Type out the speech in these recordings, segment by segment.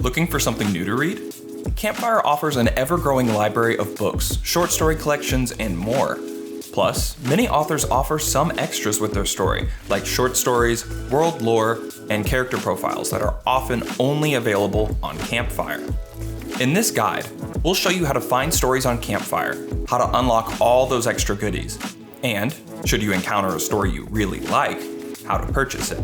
Looking for something new to read? Campfire offers an ever-growing library of books, short story collections, and more. Plus, many authors offer some extras with their story, like short stories, world lore, and character profiles that are often only available on Campfire. In this guide, we'll show you how to find stories on Campfire, how to unlock all those extra goodies, and, should you encounter a story you really like, how to purchase it.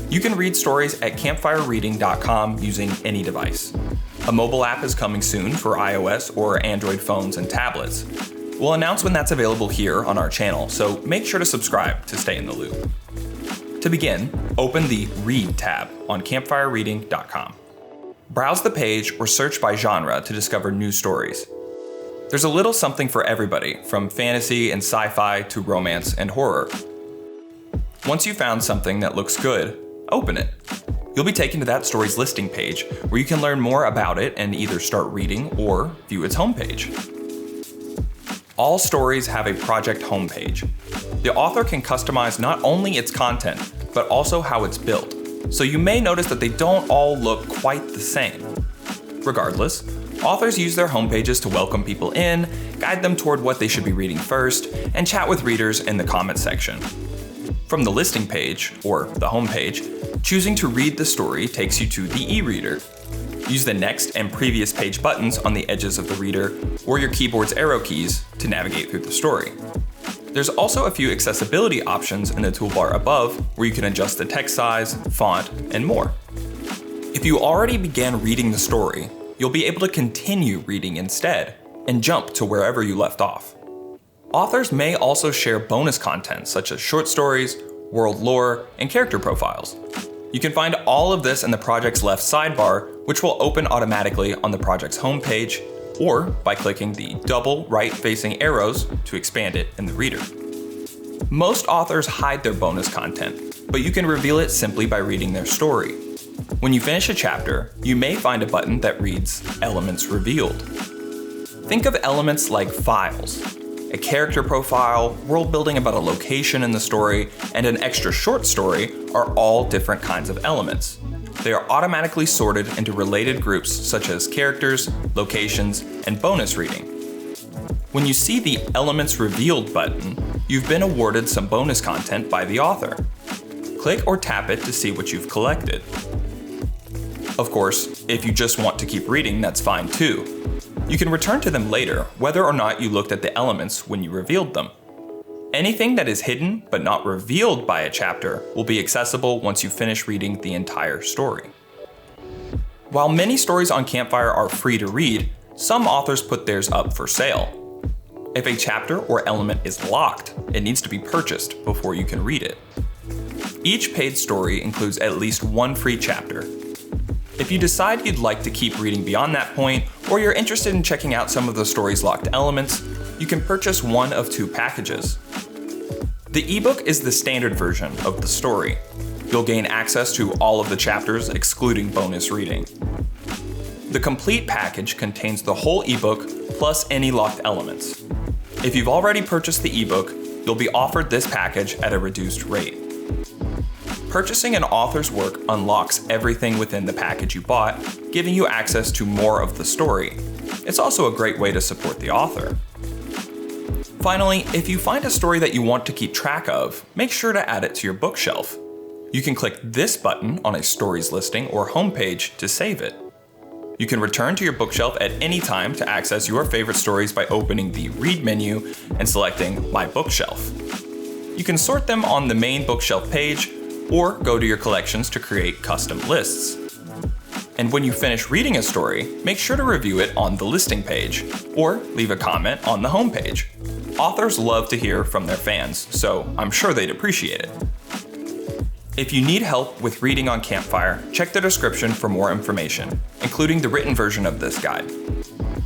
You can read stories at campfirereading.com using any device. A mobile app is coming soon for iOS or Android phones and tablets. We'll announce when that's available here on our channel, so make sure to subscribe to stay in the loop. To begin, open the Read tab on campfirereading.com. Browse the page or search by genre to discover new stories. There's a little something for everybody, from fantasy and sci-fi to romance and horror. Once you've found something that looks good, open it. You'll be taken to that story's listing page, where you can learn more about it and either start reading or view its homepage. All stories have a project homepage. The author can customize not only its content, but also how it's built, so you may notice that they don't all look quite the same. Regardless, authors use their homepages to welcome people in, guide them toward what they should be reading first, and chat with readers in the comment section. From the listing page, or the homepage, choosing to read the story takes you to the e-reader. Use the next and previous page buttons on the edges of the reader, or your keyboard's arrow keys to navigate through the story. There's also a few accessibility options in the toolbar above, where you can adjust the text size, font, and more. If you already began reading the story, you'll be able to continue reading instead, and jump to wherever you left off. Authors may also share bonus content such as short stories, world lore, and character profiles. You can find all of this in the project's left sidebar, which will open automatically on the project's homepage, or by clicking the double right-facing arrows to expand it in the reader. Most authors hide their bonus content, but you can reveal it simply by reading their story. When you finish a chapter, you may find a button that reads Elements Revealed. Think of elements like files. A character profile, world building about a location in the story, and an extra short story are all different kinds of elements. They are automatically sorted into related groups such as characters, locations, and bonus reading. When you see the Elements Revealed button, you've been awarded some bonus content by the author. Click or tap it to see what you've collected. Of course, if you just want to keep reading, that's fine too. You can return to them later, whether or not you looked at the elements when you revealed them. Anything that is hidden but not revealed by a chapter will be accessible once you finish reading the entire story. While many stories on Campfire are free to read, some authors put theirs up for sale. If a chapter or element is locked, it needs to be purchased before you can read it. Each paid story includes at least one free chapter. If you decide you'd like to keep reading beyond that point, or you're interested in checking out some of the story's locked elements, you can purchase one of two packages. The ebook is the standard version of the story. You'll gain access to all of the chapters, excluding bonus reading. The complete package contains the whole ebook plus any locked elements. If you've already purchased the ebook, you'll be offered this package at a reduced rate. Purchasing an author's work unlocks everything within the package you bought, giving you access to more of the story. It's also a great way to support the author. Finally, if you find a story that you want to keep track of, make sure to add it to your bookshelf. You can click this button on a story's listing or homepage to save it. You can return to your bookshelf at any time to access your favorite stories by opening the Read menu and selecting My Bookshelf. You can sort them on the main bookshelf page, or go to your collections to create custom lists. And when you finish reading a story, make sure to review it on the listing page, or leave a comment on the homepage. Authors love to hear from their fans, so I'm sure they'd appreciate it. If you need help with reading on Campfire, check the description for more information, including the written version of this guide.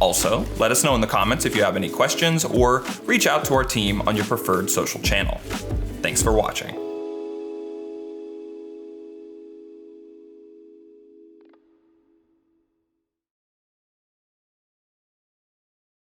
Also, let us know in the comments if you have any questions, or reach out to our team on your preferred social channel. Thanks for watching.